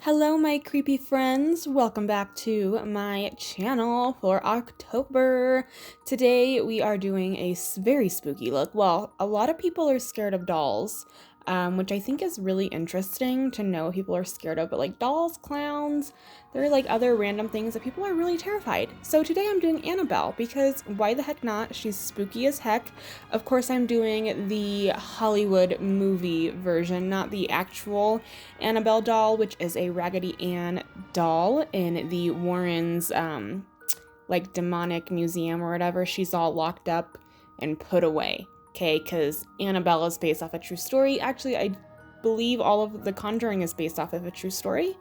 Hello my creepy friends, welcome back to my channel for October. Today we are doing a very spooky look. Well, a lot of people are scared of dolls, which I think is really interesting to know people are scared of, but like dolls, clowns, there are like other random things that people are really terrified. So today I'm doing Annabelle because why the heck not? She's spooky as heck. Of course I'm doing the Hollywood movie version, not the actual Annabelle doll, which is a Raggedy Ann doll in the Warrens like demonic museum or whatever. She's all locked up and put away. Okay, because Annabelle is based off a true story. Actually, I believe all of the Conjuring is based off of a true story.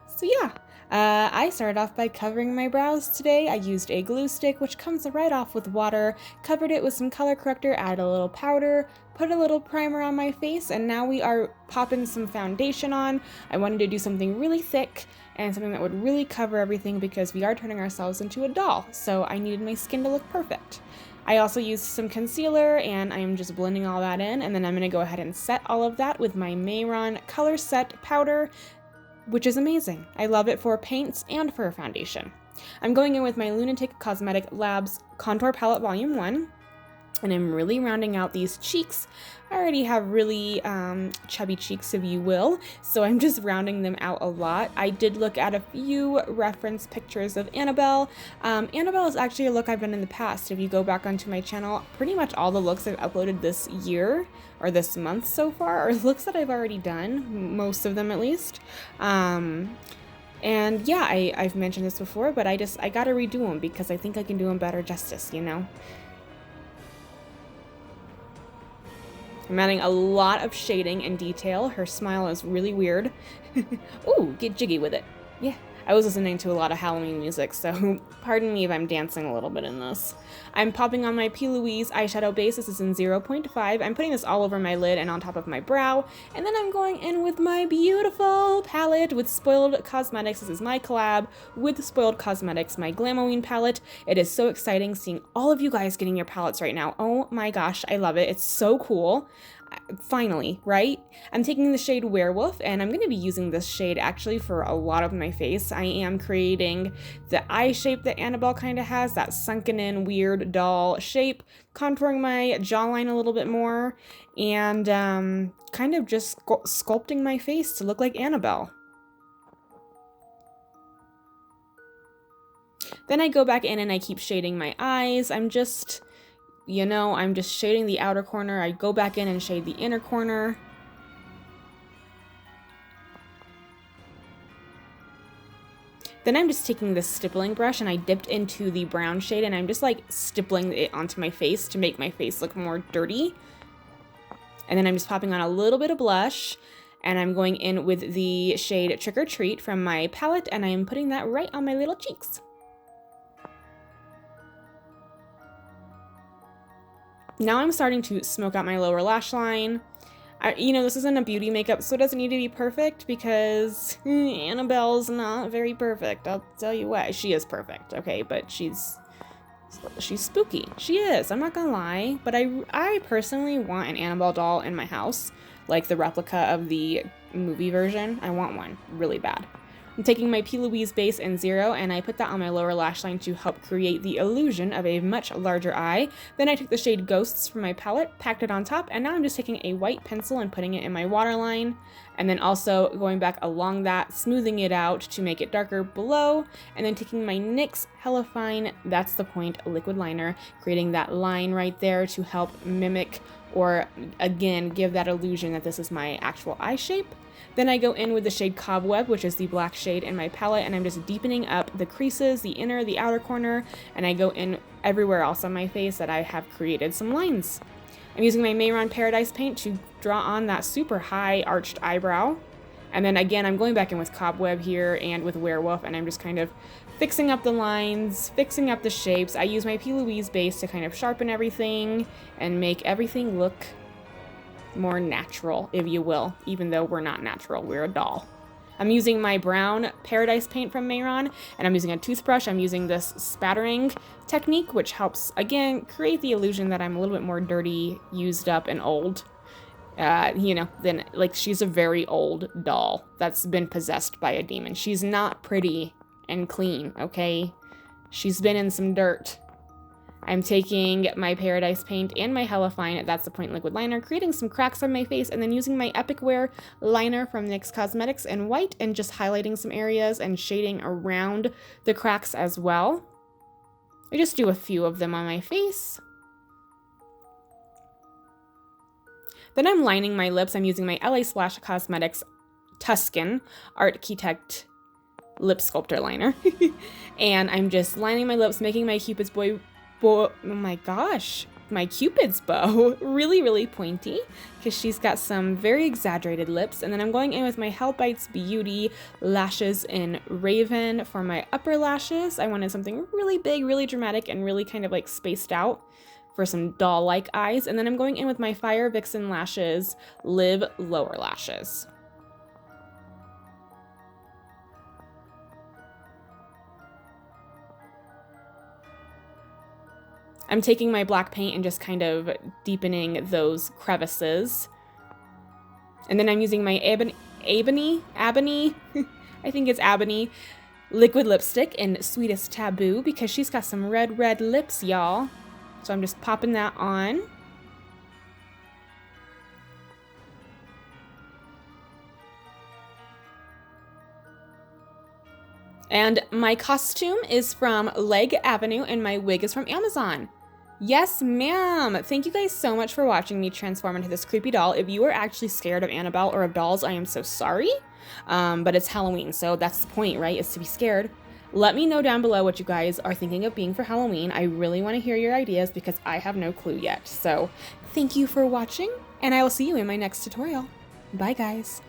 So yeah, I started off by covering my brows today. I used a glue stick, which comes right off with water, covered it with some color corrector, added a little powder, put a little primer on my face, and now we are popping some foundation on. I wanted to do something really thick and something that would really cover everything because we are turning ourselves into a doll, so I needed my skin to look perfect. I also used some concealer and I am just blending all that in, and then I'm going to go ahead and set all of that with my Mehron Colorset powder, which is amazing. I love it for paints and for foundation. I'm going in with my Lunatick Cosmetic Labs Contour Palette Volume 1, and I'm really rounding out these cheeks. I already have really chubby cheeks, if you will, so I'm just rounding them out a lot. I did look at a few reference pictures of Annabelle. Annabelle is actually a look I've done in the past. If you go back onto my channel, pretty much all the looks I've uploaded this year, or this month so far, are looks that I've already done, most of them at least. And yeah, I've mentioned this before, but I gotta redo them because I think I can do them better justice, you know? I'm adding a lot of shading and detail. Her smile is really weird. Ooh, get jiggy with it. Yeah, I was listening to a lot of Halloween music, so pardon me if I'm dancing a little bit in this. I'm popping on my P. Louise eyeshadow base. This is in 0.5. I'm putting this all over my lid and on top of my brow. And then I'm going in with my beautiful palette with Spoiled Cosmetics. This is my collab with Spoiled Cosmetics, my Glamoween palette. It is so exciting seeing all of you guys getting your palettes right now. Oh my gosh, I love it. It's so cool. Finally, right? I'm taking the shade Werewolf, and I'm going to be using this shade actually for a lot of my face. I am creating the eye shape that Annabelle kind of has, that sunken in weird doll shape, contouring my jawline a little bit more, and kind of just sculpting my face to look like Annabelle. Then I go back in and I keep shading my eyes. I'm just shading the outer corner. I go back in and shade the inner corner. Then I'm just taking this stippling brush and I dipped into the brown shade and I'm just like stippling it onto my face to make my face look more dirty. And then I'm just popping on a little bit of blush and I'm going in with the shade Trick or Treat from my palette and I am putting that right on my little cheeks. Now I'm starting to smoke out my lower lash line. This isn't a beauty makeup, so it doesn't need to be perfect because Annabelle's not very perfect. I'll tell you what, she is perfect, okay? But she's spooky. She is, I'm not gonna lie. But I personally want an Annabelle doll in my house, like the replica of the movie version. I want one really bad. I'm taking my P. Louise base in 0 and I put that on my lower lash line to help create the illusion of a much larger eye. Then I took the shade Ghosts from my palette, packed it on top, and now I'm just taking a white pencil and putting it in my waterline. And then also going back along that, smoothing it out to make it darker below. And then taking my NYX Hella Fine, That's the Point liquid liner, creating that line right there to help mimic or again give that illusion that this is my actual eye shape. Then I go in with the shade Cobweb, which is the black shade in my palette, and I'm just deepening up the creases, the inner, the outer corner, and I go in everywhere else on my face that I have created some lines. I'm using my Mehron Paradise paint to draw on that super high arched eyebrow. And then again, I'm going back in with Cobweb here and with Werewolf, and I'm just kind of fixing up the lines, fixing up the shapes. I use my P. Louise base to kind of sharpen everything and make everything look more natural, if you will, even though we're not natural, we're a doll. I'm using my brown Paradise paint from Mehron, and I'm using a toothbrush. I'm using this spattering technique, which helps, again, create the illusion that I'm a little bit more dirty, used up, and old. you know, then like she's a very old doll that's been possessed by a demon. She's not pretty and clean, okay? She's been in some dirt. I'm taking my Paradise paint and my Hella Fine, that's the point liquid liner, creating some cracks on my face, and then using my Epic Wear liner from NYX Cosmetics in white and just highlighting some areas and shading around the cracks as well. I just do a few of them on my face. Then I'm lining my lips. I'm using my LA Splash Cosmetics Tuscan Architect Lip Sculptor Liner. And I'm just lining my lips, making my Cupid's oh my gosh, my Cupid's bow really, really pointy because she's got some very exaggerated lips. And then I'm going in with my Hell Bites Beauty lashes in Raven for my upper lashes. I wanted something really big, really dramatic, and really kind of like spaced out for some doll-like eyes. And then I'm going in with my Fire Vixen Lashes Live lower lashes. I'm taking my black paint and just kind of deepening those crevices. And then I'm using my Ebony, I think it's Ebony, liquid lipstick in Sweetest Taboo because she's got some red lips, y'all. So I'm just popping that on. And my costume is from Leg Avenue and my wig is from Amazon. Yes, ma'am. Thank you guys so much for watching me transform into this creepy doll. If you are actually scared of Annabelle or of dolls, I am so sorry. But it's Halloween, so that's the point, right? Is to be scared. Let me know down below what you guys are thinking of being for Halloween. I really want to hear your ideas because I have no clue yet. So thank you for watching, and I will see you in my next tutorial. Bye, guys.